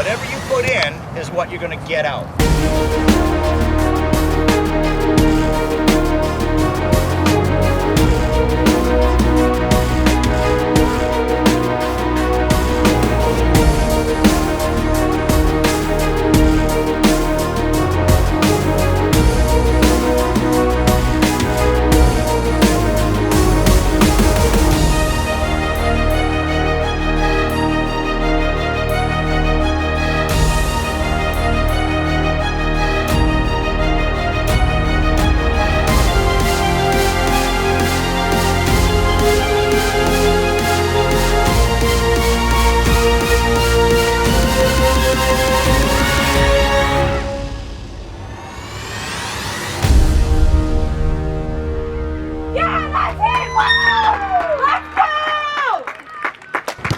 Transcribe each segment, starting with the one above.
whatever you put in is what you're going to get out.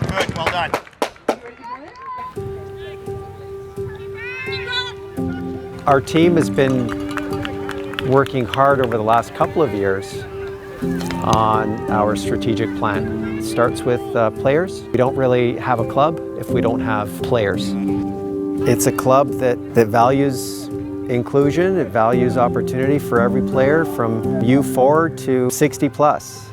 Good, well done. Our team has been working hard over the last couple of years on our strategic plan. It starts with players. We don't really have a club if we don't have players. It's a club that values inclusion, it values opportunity for every player from U4 to 60 plus.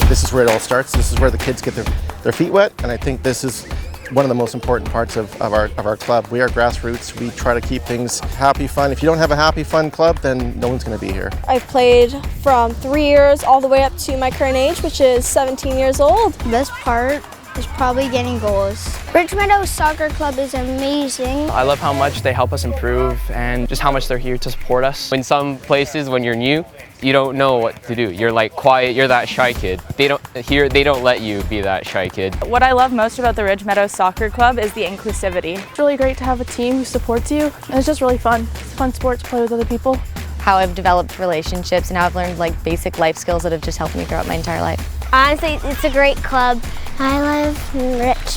This is where it all starts. This is where the kids get their feet wet, and I think this is one of the most important parts of our club. We are grassroots. We try to keep things happy, fun. If you don't have a happy, fun club, then no one's going to be here. I've played from 3 years all the way up to my current age, which is 17 years old. The best part is probably getting goals. Meadows Soccer Club is amazing. I love how much they help us improve and just how much they're here to support us. In some places, when you're new, you don't know what to do. You're like quiet, you're that shy kid. They don't let you be that shy kid. What I love most about the Meadows Soccer Club is the inclusivity. It's really great to have a team who supports you, and it's just really fun. It's a fun sport to play with other people. How I've developed relationships and how I've learned like basic life skills that have just helped me throughout my entire life. Honestly, it's a great club. I love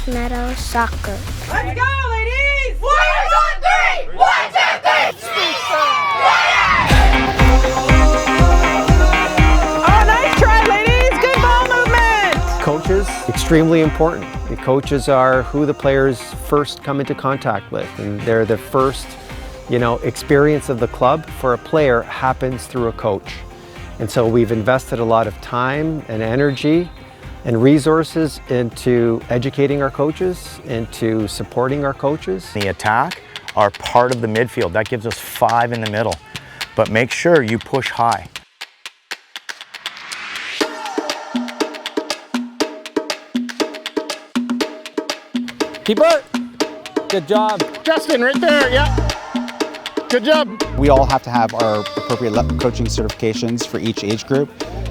Meadows Soccer. Let's go, ladies! Warriors on three! 1, 2, 3! Speak Oh, nice try, ladies! Good ball movement! Coaches, extremely important. The coaches are who the players first come into contact with, and they're the first, experience of the club for a player happens through a coach. And so we've invested a lot of time and energy and resources into educating our coaches, into supporting our coaches. The attack are part of the midfield. That gives us 5 in the middle. But make sure you push high. Keeper, good job. Justin, right there, yeah. Good job. We all have to have our appropriate coaching certifications for each age group,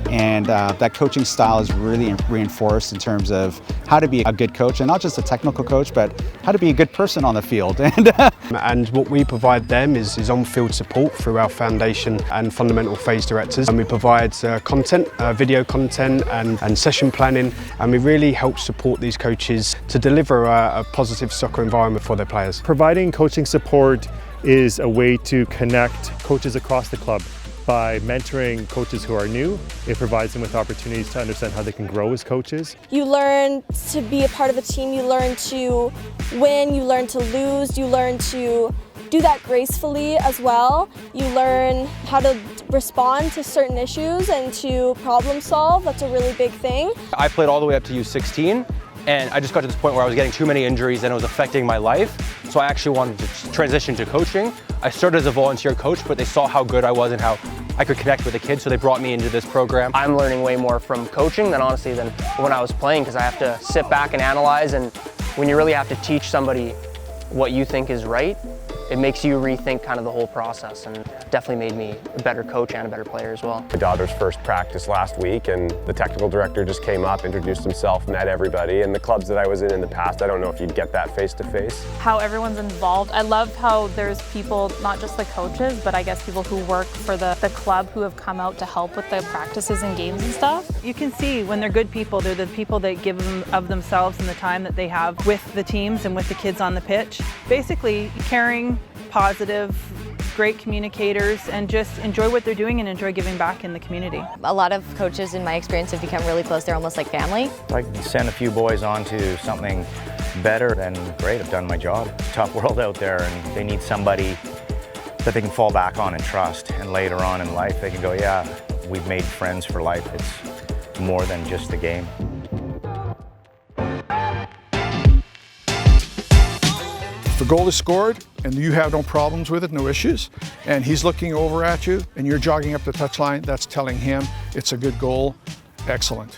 and that coaching style is really reinforced in terms of how to be a good coach, and not just a technical coach, but how to be a good person on the field. And what we provide them is on-field support through our foundation and fundamental phase directors. And we provide content, video content and session planning, and we really help support these coaches to deliver a positive soccer environment for their players. Providing coaching support is a way to connect coaches across the club. By mentoring coaches who are new, it provides them with opportunities to understand how they can grow as coaches. You learn to be a part of a team, you learn to win, you learn to lose, you learn to do that gracefully as well. You learn how to respond to certain issues and to problem solve. That's a really big thing. I played all the way up to U16, and I just got to this point where I was getting too many injuries and it was affecting my life. So I actually wanted to transition to coaching. I started as a volunteer coach, but they saw how good I was and how I could connect with the kids, so they brought me into this program. I'm learning way more from coaching than honestly than when I was playing, because I have to sit back and analyze, and when you really have to teach somebody what you think is right, it makes you rethink kind of the whole process, and definitely made me a better coach and a better player as well. My daughter's first practice last week, and the technical director just came up, introduced himself, met everybody. And the clubs that I was in the past, I don't know if you'd get that face to face. How everyone's involved. I love how there's people, not just the coaches, but I guess people who work for the club who have come out to help with the practices and games and stuff. You can see when they're good people, they're the people that give them of themselves and the time that they have with the teams and with the kids on the pitch. Basically, caring, positive, great communicators, and just enjoy what they're doing and enjoy giving back in the community. A lot of coaches in my experience have become really close. They're almost like family. If I can send a few boys on to something better, then great, I've done my job. Tough world out there, and they need somebody that they can fall back on and trust, and later on in life they can go, yeah, we've made friends for life. It's more than just the game. If a goal is scored and you have no problems with it, no issues, and he's looking over at you and you're jogging up the touchline, that's telling him it's a good goal. Excellent.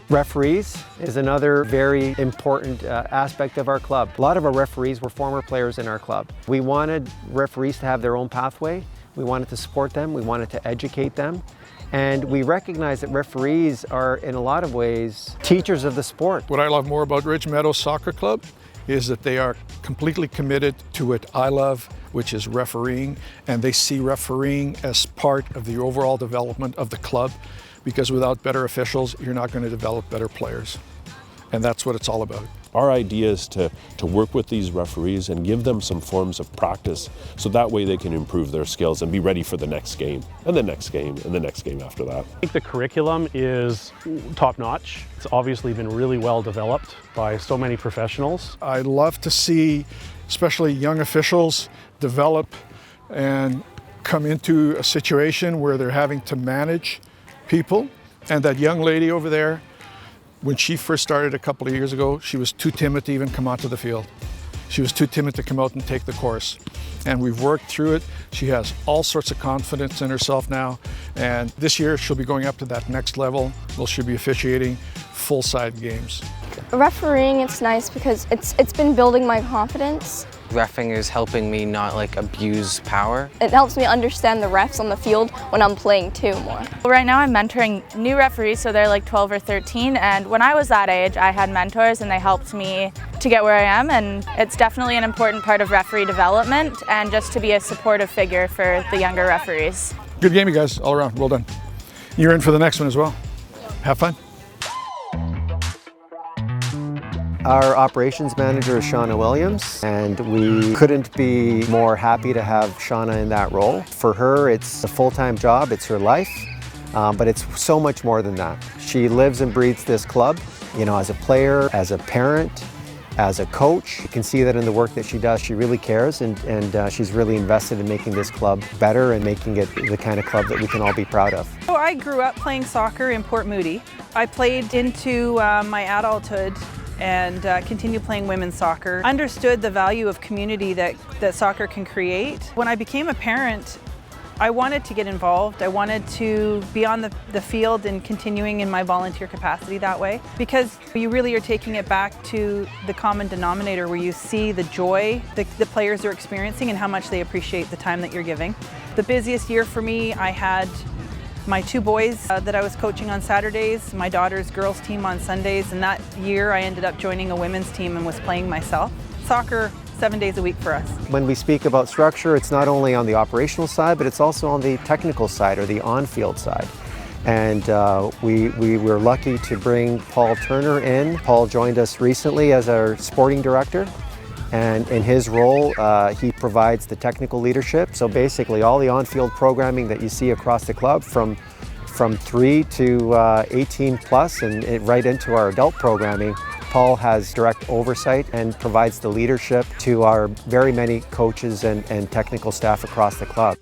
Referees is another very important aspect of our club. A lot of our referees were former players in our club. We wanted referees to have their own pathway. We wanted to support them. We wanted to educate them. And we recognize that referees are, in a lot of ways, teachers of the sport. What I love more about Ridge Meadows Soccer Club is that they are completely committed to what I love, which is refereeing, and they see refereeing as part of the overall development of the club, because without better officials, you're not going to develop better players. And that's what it's all about. Our idea is to work with these referees and give them some forms of practice so that way they can improve their skills and be ready for the next game, and the next game, and the next game after that. I think the curriculum is top-notch. It's obviously been really well developed by so many professionals. I love to see, especially young officials, develop and come into a situation where they're having to manage people. And that young lady over there, when she first started a couple of years ago, she was too timid to even come onto the field. She was too timid to come out and take the course. And we've worked through it. She has all sorts of confidence in herself now. And this year she'll be going up to that next level. Well, she'll be officiating full-side games. Refereeing, it's nice because it's been building my confidence. Reffing is helping me not abuse power. It helps me understand the refs on the field when I'm playing too more. Right now I'm mentoring new referees, so they're 12 or 13, and when I was that age I had mentors and they helped me to get where I am, and it's definitely an important part of referee development and just to be a supportive figure for the younger referees. Good game, you guys, all around. Well done. You're in for the next one as well. Have fun. Our operations manager is Shauna Williams, and we couldn't be more happy to have Shauna in that role. For her, it's a full-time job, it's her life, but it's so much more than that. She lives and breathes this club, as a player, as a parent, as a coach. You can see that in the work that she does. She really cares, and she's really invested in making this club better and making it the kind of club that we can all be proud of. So I grew up playing soccer in Port Moody. I played into my adulthood and continue playing women's soccer. Understood the value of community that soccer can create. When I became a parent, I wanted to get involved. I wanted to be on the field and continuing in my volunteer capacity that way, because you really are taking it back to the common denominator where you see the joy the players are experiencing and how much they appreciate the time that you're giving. The busiest year for me, I had my two boys that I was coaching on Saturdays, my daughter's girls team on Sundays, and that year I ended up joining a women's team and was playing myself. Soccer, 7 days a week for us. When we speak about structure, it's not only on the operational side, but it's also on the technical side or the on-field side. And we were lucky to bring Paul Turner in. Paul joined us recently as our sporting director. And in his role, he provides the technical leadership. So basically all the on-field programming that you see across the club from 3 to 18 plus and right into our adult programming, Paul has direct oversight and provides the leadership to our very many coaches and technical staff across the club.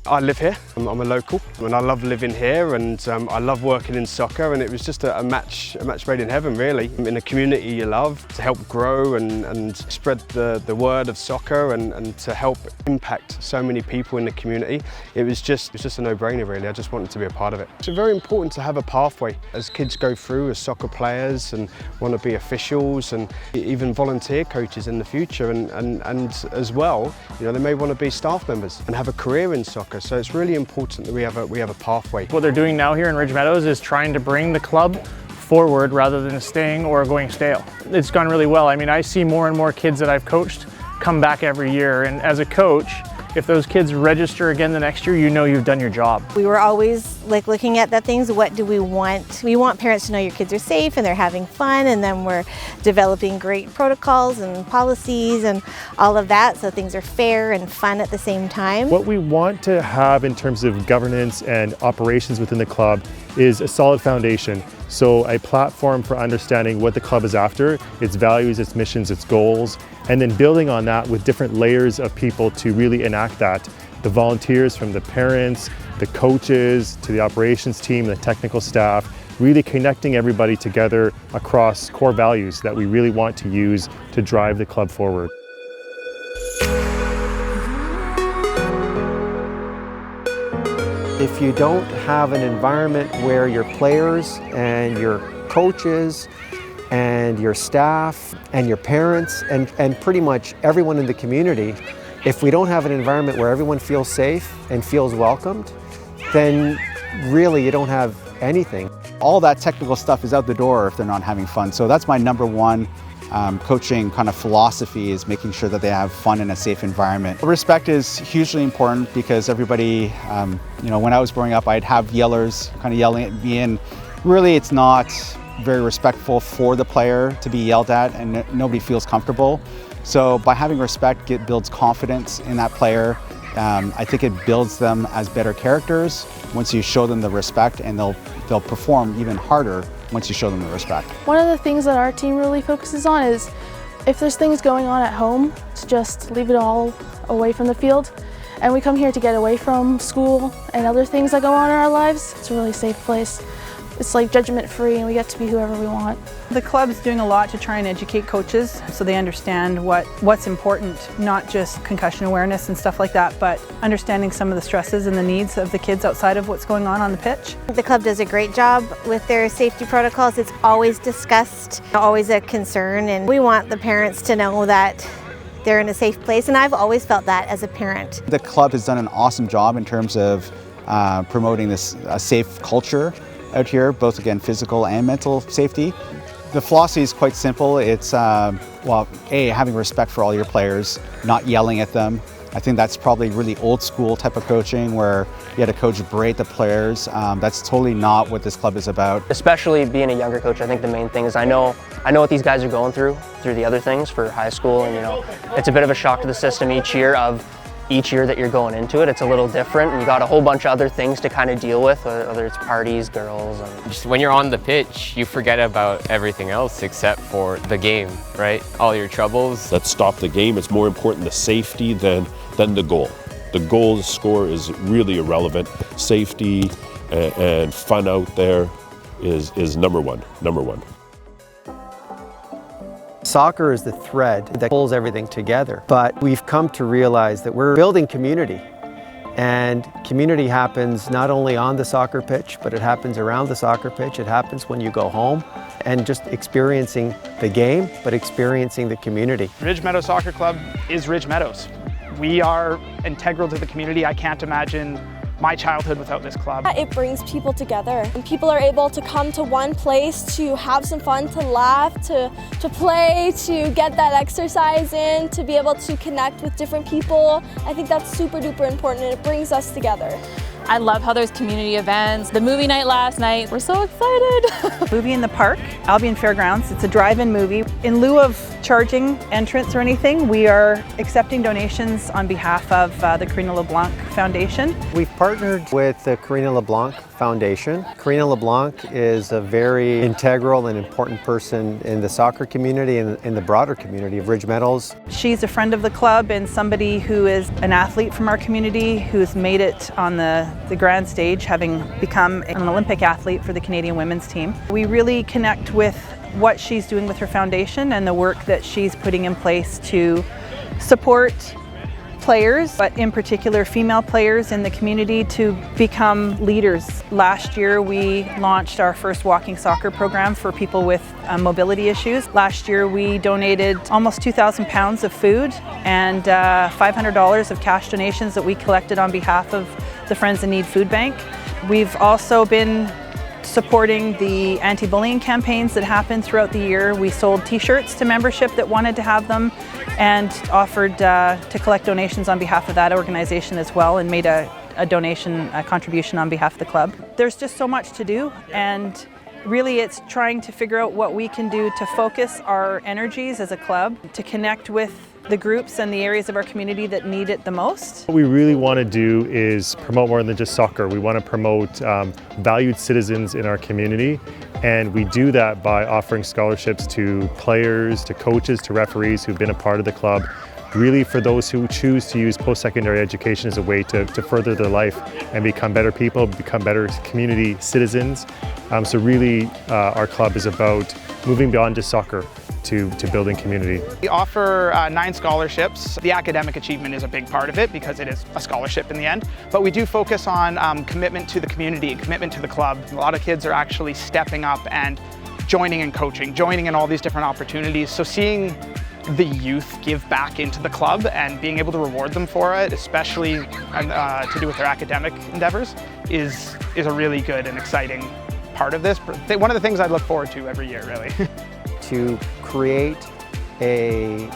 I live here, I'm a local, and I love living here, and I love working in soccer, and it was just a match made in heaven, really. In a community you love, to help grow and spread the word of soccer and to help impact so many people in the community. It was just a no-brainer, really. I just wanted to be a part of it. It's very important to have a pathway as kids go through as soccer players and want to be officials and even volunteer coaches in the future, and as well, they may want to be staff members and have a career in soccer. So it's really important that we have a pathway. What they're doing now here in Ridge Meadows is trying to bring the club forward rather than staying or going stale. It's gone really well. I mean, I see more and more kids that I've coached come back every year, and as a coach, If those kids register again the next year, you know you've done your job. We were always like looking at the things, what do we want? We want parents to know your kids are safe and they're having fun, and then we're developing great protocols and policies and all of that so things are fair and fun at the same time. What we want to have in terms of governance and operations within the club is a solid foundation. So a platform for understanding what the club is after, its values, its missions, its goals, and then building on that with different layers of people to really enact that. The volunteers, from the parents, the coaches, to the operations team, the technical staff, really connecting everybody together across core values that we really want to use to drive the club forward. If you don't have an environment where your players and your coaches and your staff and your parents and pretty much everyone in the community, if we don't have an environment where everyone feels safe and feels welcomed, then really you don't have anything. All that technical stuff is out the door if they're not having fun. So that's my number one coaching kind of philosophy, is making sure that they have fun in a safe environment. Respect is hugely important because everybody, you know, when I was growing up, I'd have yellers kind of yelling at me, and really it's not very respectful for the player to be yelled at, and nobody feels comfortable. So by having respect, it builds confidence in that player. I think it builds them as better characters once you show them the respect, and they'll perform even harder once you show them the respect. One of the things that our team really focuses on is if there's things going on at home, to just leave it all away from the field. And we come here to get away from school and other things that go on in our lives. It's a really safe place. It's like judgment-free, and we get to be whoever we want. The club's doing a lot to try and educate coaches so they understand what's important, not just concussion awareness and stuff like that, but understanding some of the stresses and the needs of the kids outside of what's going on the pitch. The club does a great job with their safety protocols. It's always discussed, always a concern, and we want the parents to know that they're in a safe place, and I've always felt that as a parent. The club has done an awesome job in terms of promoting this safe culture out here, both again physical and mental safety. The philosophy is quite simple. It's well, having respect for all your players, not yelling at them. I think that's probably really old school type of coaching where you had a coach berate the players. That's totally not what this club is about. Especially being a younger coach, I think the main thing is I know what these guys are going through the other things for high school, and you know, it's a bit of a shock to the system each year that you're going into it. It's a little different, and you got a whole bunch of other things to kind of deal with, whether it's parties, girls. Just when you're on the pitch, you forget about everything else except for the game, right? All your troubles. Let's stop the game. It's more important the safety than the goal. The goal to score is really irrelevant. Safety and fun out there is number one. Soccer is the thread that pulls everything together, but we've come to realize that we're building community, and community happens not only on the soccer pitch, but it happens around the soccer pitch. It happens when you go home and just experiencing the game, but experiencing the community. Ridge Meadows Soccer Club is Ridge Meadows. We are integral to the community. I can't imagine my childhood without this club. It brings people together, and people are able to come to one place to have some fun, to laugh, to play, to get that exercise in, to be able to connect with different people. I think that's super duper important, and it brings us together. I love how there's community events. The movie night last night, we're so excited. Movie in the Park, Albion Fairgrounds. It's a drive-in movie. In lieu of charging entrance or anything, we are accepting donations on behalf of the Karina LeBlanc Foundation. We've partnered with the Karina LeBlanc Foundation. Karina LeBlanc is a very integral and important person in the soccer community and in the broader community of Ridge Meadows. She's a friend of the club and somebody who is an athlete from our community who's made it on the grand stage, having become an Olympic athlete for the Canadian women's team. We really connect with what she's doing with her foundation and the work that she's putting in place to support players, but in particular female players in the community, to become leaders. Last year we launched our first walking soccer program for people with mobility issues. Last year we donated almost 2,000 pounds of food and $500 of cash donations that we collected on behalf of the Friends in Need Food Bank. We've also been supporting the anti-bullying campaigns that happen throughout the year. We sold t-shirts to membership that wanted to have them, and offered to collect donations on behalf of that organization as well, and made a contribution on behalf of the club. There's just so much to do, and really it's trying to figure out what we can do to focus our energies as a club, to connect with the groups and the areas of our community that need it the most. What we really want to do is promote more than just soccer. We want to promote valued citizens in our community, and we do that by offering scholarships to players, to coaches, to referees who've been a part of the club, really for those who choose to use post-secondary education as a way to further their life and become better people, become better community citizens. So really our club is about moving beyond just soccer to building community. We offer 9 scholarships. The academic achievement is a big part of it because it is a scholarship in the end, but we do focus on commitment to the community and commitment to the club. A lot of kids are actually stepping up and joining in coaching, joining in all these different opportunities. So seeing the youth give back into the club and being able to reward them for it, especially to do with their academic endeavors, is a really good and exciting part of this. One of the things I look forward to every year, really. To create a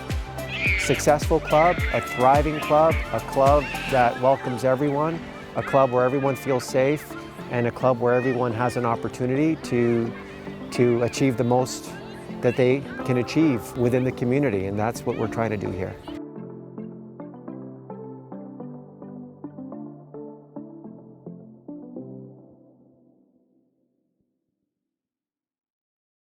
successful club, a thriving club, a club that welcomes everyone, a club where everyone feels safe, and a club where everyone has an opportunity to achieve the most that they can achieve within the community, and that's what we're trying to do here.